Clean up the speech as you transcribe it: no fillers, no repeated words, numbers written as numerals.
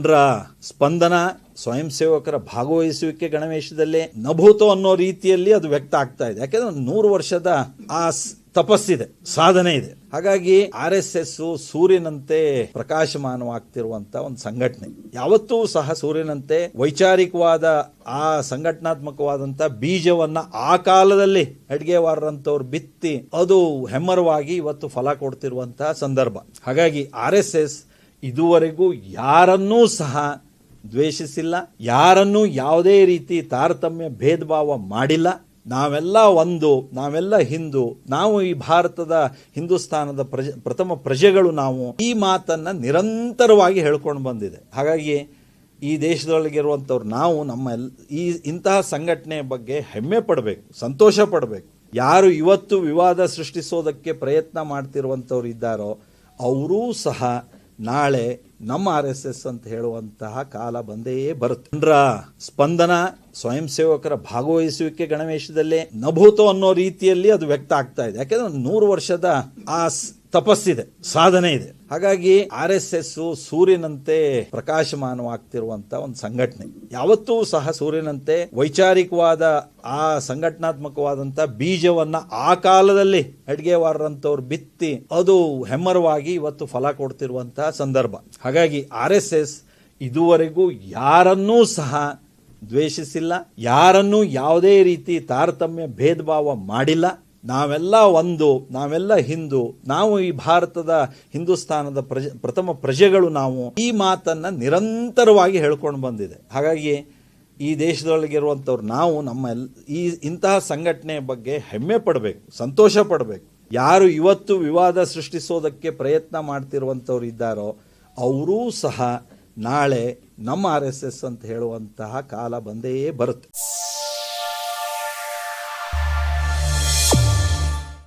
ಜನರ ಸ್ಪಂದನ, ಸ್ವಯಂ ಸೇವಕರ ಭಾಗವಹಿಸುವಿಕೆ ಗಣವೇಶದಲ್ಲಿ ನಭೂತೋ ಅನ್ನೋ ರೀತಿಯಲ್ಲಿ ಅದು ವ್ಯಕ್ತ ಆಗ್ತಾ ಇದೆ. ಯಾಕೆಂದ್ರೆ 100 ವರ್ಷದ ಆ ತಪಸ್ಸಿದೆ, ಸಾಧನೆ ಇದೆ. ಹಾಗಾಗಿ RSS ಸೂರ್ಯನಂತೆ ಪ್ರಕಾಶಮಾನವಾಗ್ತಿರುವಂತ ಒಂದು ಸಂಘಟನೆ. ಯಾವತ್ತೂ ಸಹ ಸೂರ್ಯನಂತೆ ವೈಚಾರಿಕವಾದ ಆ ಸಂಘಟನಾತ್ಮಕವಾದಂತ ಬೀಜವನ್ನ ಆ ಕಾಲದಲ್ಲಿ ಅಡ್ಗೆವಾರರಂತವ್ರು ಬಿತ್ತಿ ಅದು ಹೆಮ್ಮರವಾಗಿ ಇವತ್ತು ಫಲ ಕೊಡ್ತಿರುವಂತಹ ಸಂದರ್ಭ. ಹಾಗಾಗಿ RSS ಇದುವರೆಗೂ ಯಾರನ್ನೂ ಸಹ ದ್ವೇಷಿಸಿಲ್ಲ, ಯಾರನ್ನೂ ಯಾವುದೇ ರೀತಿ ತಾರತಮ್ಯ ಭೇದ ಭಾವ ಮಾಡಿಲ್ಲ. ನಾವೆಲ್ಲ ಒಂದು, ನಾವೆಲ್ಲ ಹಿಂದೂ, ನಾವು ಈ ಭಾರತದ ಹಿಂದೂಸ್ತಾನದ ಪ್ರಥಮ ಪ್ರಜೆಗಳು ನಾವು, ಈ ಮಾತನ್ನ ನಿರಂತರವಾಗಿ ಹೇಳ್ಕೊಂಡು ಬಂದಿದೆ. ಹಾಗಾಗಿ ಈ ದೇಶದೊಳಗಿರುವಂಥವ್ರು ನಾವು ಇಂತಹ ಸಂಘಟನೆಯ ಬಗ್ಗೆ ಹೆಮ್ಮೆ ಪಡಬೇಕು, ಸಂತೋಷ ಪಡಬೇಕು. ಯಾರು ಇವತ್ತು ವಿವಾದ ಸೃಷ್ಟಿಸೋದಕ್ಕೆ ಪ್ರಯತ್ನ ಮಾಡ್ತಿರುವಂಥವ್ರು ಇದ್ದಾರೋ ಅವರೂ ಸಹ ನಾಳೆ ನಮ್ಮ RSS ಅಂತ ಹೇಳುವಂತಹ ಕಾಲ ಬಂದೇ ಬರುತ್ತೆ. ಜನರ ಸ್ಪಂದನ, ಸ್ವಯಂ ಸೇವಕರ ಭಾಗವಹಿಸುವಿಕೆ ಗಣವೇಶದಲ್ಲಿ ನಭೂತೋ ಅನ್ನೋ ರೀತಿಯಲ್ಲಿ ಅದು ವ್ಯಕ್ತ ಆಗ್ತಾ ಇದೆ. ಯಾಕೆಂದ್ರೆ 100 ವರ್ಷದ ಆ ತಪಸ್ಸಿದೆ, ಸಾಧನೆ ಇದೆ. ಹಾಗಾಗಿ RSS ಸೂರ್ಯನಂತೆ ಪ್ರಕಾಶಮಾನವಾಗ್ತಿರುವಂತ ಒಂದು ಸಂಘಟನೆ. ಯಾವತ್ತೂ ಸಹ ಸೂರ್ಯನಂತೆ ವೈಚಾರಿಕವಾದ ಆ ಸಂಘಟನಾತ್ಮಕವಾದಂತ ಬೀಜವನ್ನ ಆ ಕಾಲದಲ್ಲಿ ಅಡ್ಗೆವಾರರಂತವ್ರು ಬಿತ್ತಿ ಅದು ಹೆಮ್ಮರವಾಗಿ ಇವತ್ತು ಫಲ ಕೊಡ್ತಿರುವಂತಹ ಸಂದರ್ಭ. ಹಾಗಾಗಿ RSS ಇದುವರೆಗೂ ಯಾರನ್ನೂ ಸಹ ದ್ವೇಷಿಸಿಲ್ಲ, ಯಾರನ್ನೂ ಯಾವುದೇ ರೀತಿ ತಾರತಮ್ಯ ಭೇದ ಭಾವ ಮಾಡಿಲ್ಲ. ನಾವೆಲ್ಲ ಒಂದು, ನಾವೆಲ್ಲ ಹಿಂದೂ, ನಾವು ಈ ಭಾರತದ ಹಿಂದೂಸ್ತಾನದ ಪ್ರಥಮ ಪ್ರಜೆಗಳು ನಾವು, ಈ ಮಾತನ್ನ ನಿರಂತರವಾಗಿ ಹೇಳ್ಕೊಂಡು ಬಂದಿದೆ. ಹಾಗಾಗಿ ಈ ದೇಶದೊಳಗಿರುವಂಥವ್ರು ನಾವು ಇಂತಹ ಸಂಘಟನೆಯ ಬಗ್ಗೆ ಹೆಮ್ಮೆ ಪಡಬೇಕು, ಸಂತೋಷ ಪಡಬೇಕು. ಯಾರು ಇವತ್ತು ವಿವಾದ ಸೃಷ್ಟಿಸೋದಕ್ಕೆ ಪ್ರಯತ್ನ ಮಾಡ್ತಿರುವಂಥವ್ರು ಇದ್ದಾರೋ ಅವರೂ ಸಹ ನಾಳೆ ನಮ್ಮ RSS ಅಂತ ಹೇಳುವಂತಹ ಕಾಲ ಬಂದೇ ಬರುತ್ತೆ.